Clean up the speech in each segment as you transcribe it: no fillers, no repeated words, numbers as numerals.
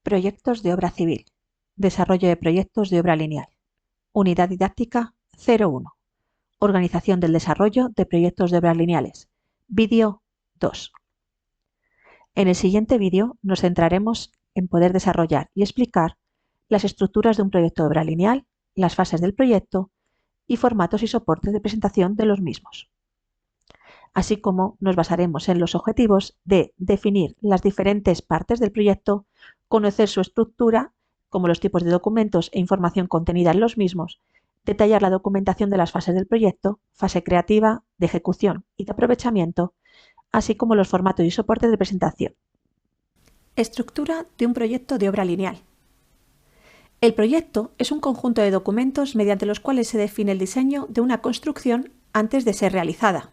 Proyectos de obra civil. Desarrollo de proyectos de obra lineal. Unidad didáctica 01. Organización del desarrollo de proyectos de obras lineales. Vídeo 2. En el siguiente vídeo nos centraremos en poder desarrollar y explicar las estructuras de un proyecto de obra lineal, las fases del proyecto y formatos y soportes de presentación de los mismos. Así como nos basaremos en los objetivos de definir las diferentes partes del proyecto, conocer su estructura, como los tipos de documentos e información contenida en los mismos, detallar la documentación de las fases del proyecto, fase creativa, de ejecución y de aprovechamiento, así como los formatos y soportes de presentación. Estructura de un proyecto de obra lineal. El proyecto es un conjunto de documentos mediante los cuales se define el diseño de una construcción antes de ser realizada.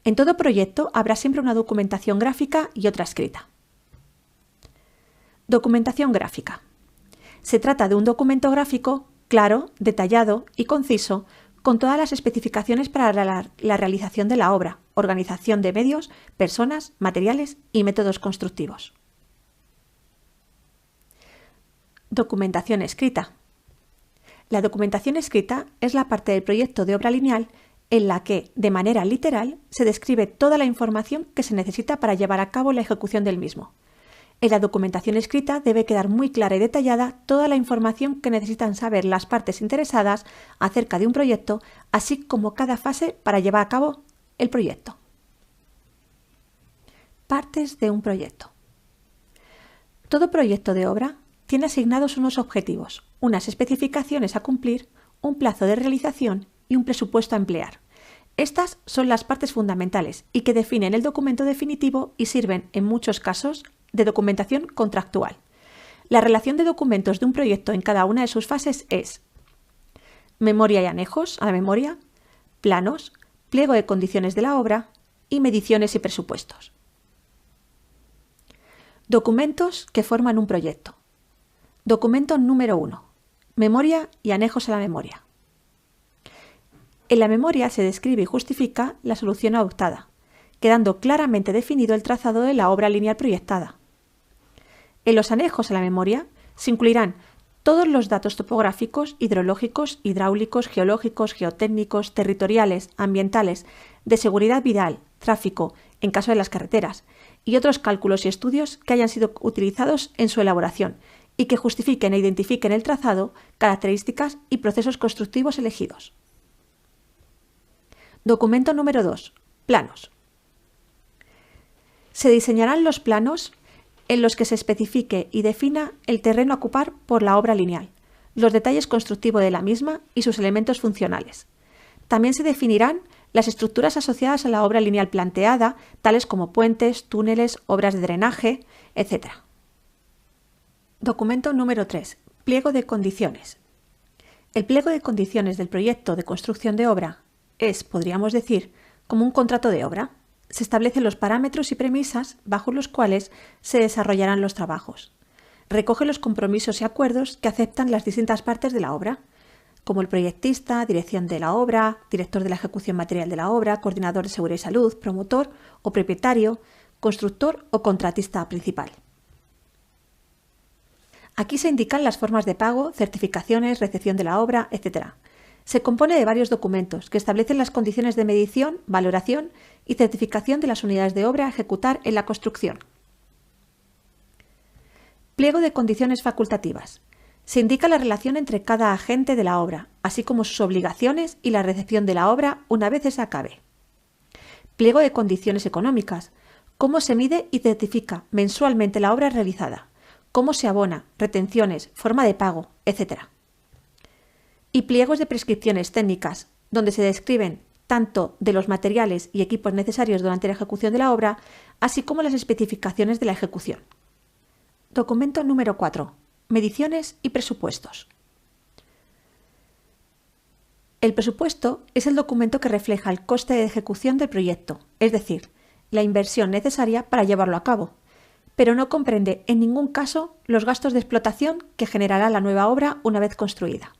En todo proyecto habrá siempre una documentación gráfica y otra escrita. Documentación gráfica. Se trata de un documento gráfico claro, detallado y conciso, con todas las especificaciones para la realización de la obra, organización de medios, personas, materiales y métodos constructivos. Documentación escrita. La documentación escrita es la parte del proyecto de obra lineal en la que, de manera literal, se describe toda la información que se necesita para llevar a cabo la ejecución del mismo. En la documentación escrita debe quedar muy clara y detallada toda la información que necesitan saber las partes interesadas acerca de un proyecto, así como cada fase para llevar a cabo el proyecto. Partes de un proyecto. Todo proyecto de obra tiene asignados unos objetivos, unas especificaciones a cumplir, un plazo de realización y un presupuesto a emplear. Estas son las partes fundamentales y que definen el documento definitivo y sirven, en muchos casos, de documentación contractual. La relación de documentos de un proyecto en cada una de sus fases es memoria y anejos a la memoria, planos, pliego de condiciones de la obra y mediciones y presupuestos. Documentos que forman un proyecto. Documento número 1. Memoria y anejos a la memoria. En la memoria se describe y justifica la solución adoptada, quedando claramente definido el trazado de la obra lineal proyectada. En los anejos a la memoria se incluirán todos los datos topográficos, hidrológicos, hidráulicos, geológicos, geotécnicos, territoriales, ambientales, de seguridad vial, tráfico, en caso de las carreteras, y otros cálculos y estudios que hayan sido utilizados en su elaboración y que justifiquen e identifiquen el trazado, características y procesos constructivos elegidos. Documento número 2. Planos. Se diseñarán los planos en los que se especifique y defina el terreno a ocupar por la obra lineal, los detalles constructivos de la misma y sus elementos funcionales. También se definirán las estructuras asociadas a la obra lineal planteada, tales como puentes, túneles, obras de drenaje, etc. Documento número 3. Pliego de condiciones. El pliego de condiciones del proyecto de construcción de obra es, podríamos decir, como un contrato de obra. Se establecen los parámetros y premisas bajo los cuales se desarrollarán los trabajos. Recoge los compromisos y acuerdos que aceptan las distintas partes de la obra, como el proyectista, dirección de la obra, director de la ejecución material de la obra, coordinador de seguridad y salud, promotor o propietario, constructor o contratista principal. Aquí se indican las formas de pago, certificaciones, recepción de la obra, etc. Se compone de varios documentos que establecen las condiciones de medición, valoración y certificación de las unidades de obra a ejecutar en la construcción. Pliego de condiciones facultativas. Se indica la relación entre cada agente de la obra, así como sus obligaciones y la recepción de la obra una vez se acabe. Pliego de condiciones económicas. Cómo se mide y certifica mensualmente la obra realizada. Cómo se abona, retenciones, forma de pago, etc. Y pliegos de prescripciones técnicas, donde se describen tanto de los materiales y equipos necesarios durante la ejecución de la obra, así como las especificaciones de la ejecución. Documento número 4. Mediciones y presupuestos. El presupuesto es el documento que refleja el coste de ejecución del proyecto, es decir, la inversión necesaria para llevarlo a cabo, pero no comprende en ningún caso los gastos de explotación que generará la nueva obra una vez construida.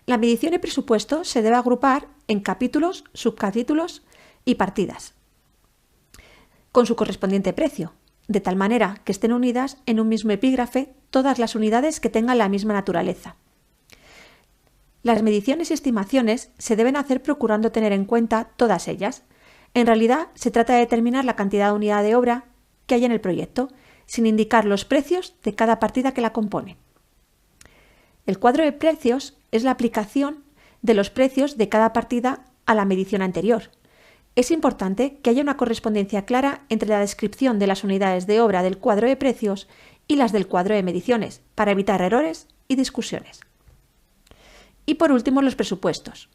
La medición y presupuesto se debe agrupar en capítulos, subcapítulos y partidas, con su correspondiente precio. de tal manera que estén unidas en un mismo epígrafe todas las unidades que tengan la misma naturaleza. Las mediciones y estimaciones se deben hacer procurando tener en cuenta todas ellas. En realidad, se trata de determinar la cantidad de unidad de obra que hay en el proyecto, sin indicar los precios de cada partida que la compone. El cuadro de precios es la aplicación de los precios de cada partida a la medición anterior. Es importante que haya una correspondencia clara entre la descripción de las unidades de obra del cuadro de precios y las del cuadro de mediciones, para evitar errores y discusiones. Y por último, los presupuestos.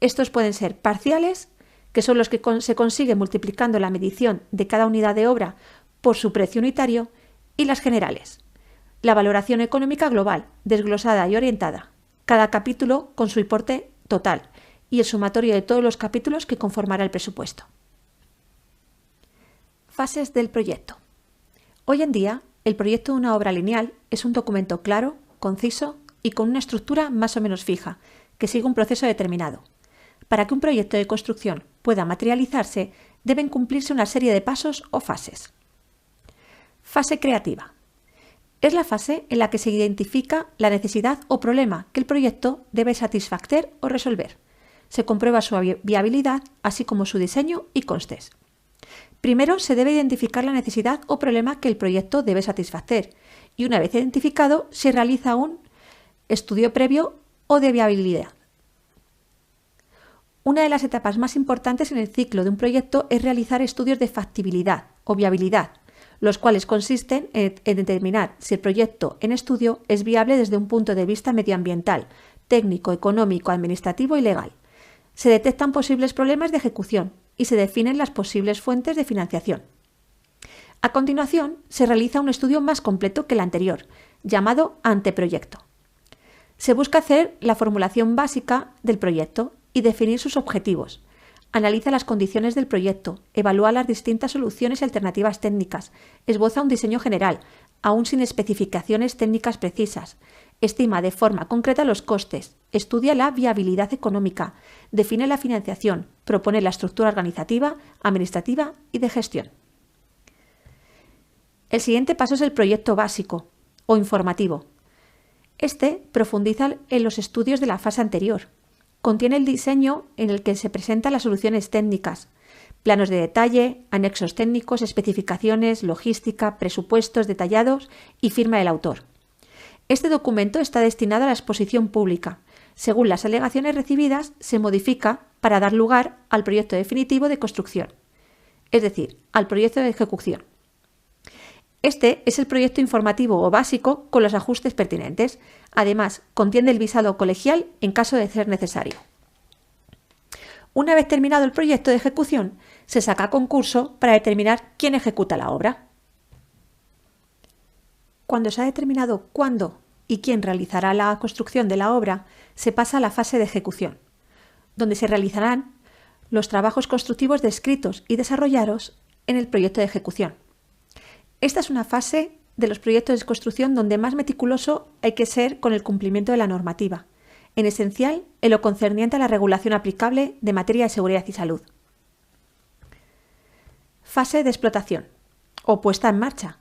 Estos pueden ser parciales, que son los que se consigue multiplicando la medición de cada unidad de obra por su precio unitario, y las generales. La valoración económica global, desglosada y orientada, cada capítulo con su importe total y el sumatorio de todos los capítulos que conformará el presupuesto. Fases del proyecto. Hoy en día, el proyecto de una obra lineal es un documento claro, conciso y con una estructura más o menos fija, que sigue un proceso determinado. Para que un proyecto de construcción pueda materializarse, deben cumplirse una serie de pasos o fases. Fase creativa. Es la fase en la que se identifica la necesidad o problema que el proyecto debe satisfacer o resolver. Se comprueba su viabilidad, así como su diseño y costes. Primero se debe identificar la necesidad o problema que el proyecto debe satisfacer, y una vez identificado se realiza un estudio previo o de viabilidad. Una de las etapas más importantes en el ciclo de un proyecto es realizar estudios de factibilidad o viabilidad, los cuales consisten en determinar si el proyecto en estudio es viable desde un punto de vista medioambiental, técnico, económico, administrativo y legal. Se detectan posibles problemas de ejecución y se definen las posibles fuentes de financiación. A continuación, se realiza un estudio más completo que el anterior, llamado anteproyecto. Se busca hacer la formulación básica del proyecto y definir sus objetivos. Analiza las condiciones del proyecto, evalúa las distintas soluciones y alternativas técnicas, esboza un diseño general, aún sin especificaciones técnicas precisas, estima de forma concreta los costes, estudia la viabilidad económica, define la financiación, propone la estructura organizativa, administrativa y de gestión. El siguiente paso es el proyecto básico o informativo. Este profundiza en los estudios de la fase anterior. Contiene el diseño en el que se presentan las soluciones técnicas, planos de detalle, anexos técnicos, especificaciones, logística, presupuestos detallados y firma del autor. Este documento está destinado a la exposición pública. Según las alegaciones recibidas, se modifica para dar lugar al proyecto definitivo de construcción, es decir, al proyecto de ejecución. Este es el proyecto informativo o básico con los ajustes pertinentes. Además, contiene el visado colegial en caso de ser necesario. Una vez terminado el proyecto de ejecución, se saca a concurso para determinar quién ejecuta la obra. Cuando se ha determinado cuándo y quién realizará la construcción de la obra, se pasa a la fase de ejecución, donde se realizarán los trabajos constructivos descritos y desarrollados en el proyecto de ejecución. Esta es una fase de los proyectos de construcción donde más meticuloso hay que ser con el cumplimiento de la normativa, en esencial en lo concerniente a la regulación aplicable de materia de seguridad y salud. Fase de explotación o puesta en marcha.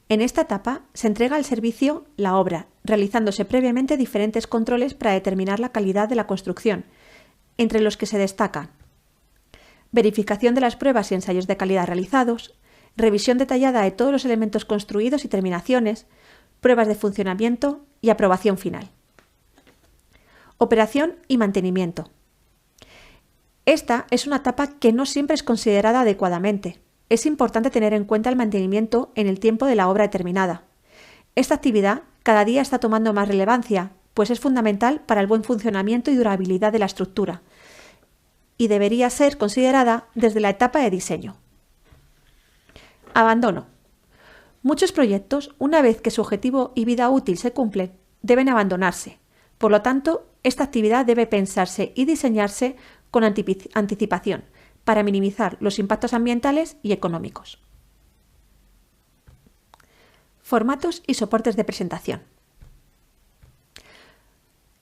En esta etapa se entrega al servicio la obra, realizándose previamente diferentes controles para determinar la calidad de la construcción, entre los que se destacan verificación de las pruebas y ensayos de calidad realizados, revisión detallada de todos los elementos construidos y terminaciones, pruebas de funcionamiento y aprobación final. Operación y mantenimiento. Esta es una etapa que no siempre es considerada adecuadamente. Es importante tener en cuenta el mantenimiento en el tiempo de la obra determinada. Esta actividad cada día está tomando más relevancia, pues es fundamental para el buen funcionamiento y durabilidad de la estructura, y debería ser considerada desde la etapa de diseño. Abandono. Muchos proyectos, una vez que su objetivo y vida útil se cumplen, deben abandonarse. Por lo tanto, esta actividad debe pensarse y diseñarse con anticipación para minimizar los impactos ambientales y económicos. Formatos y soportes de presentación.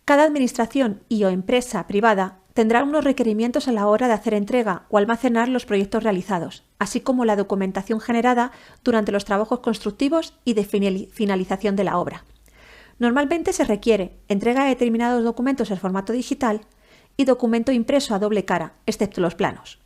Cada administración y o empresa privada tendrá unos requerimientos a la hora de hacer entrega o almacenar los proyectos realizados, así como la documentación generada durante los trabajos constructivos y de finalización de la obra. Normalmente se requiere entrega de determinados documentos en formato digital y documento impreso a doble cara, excepto los planos.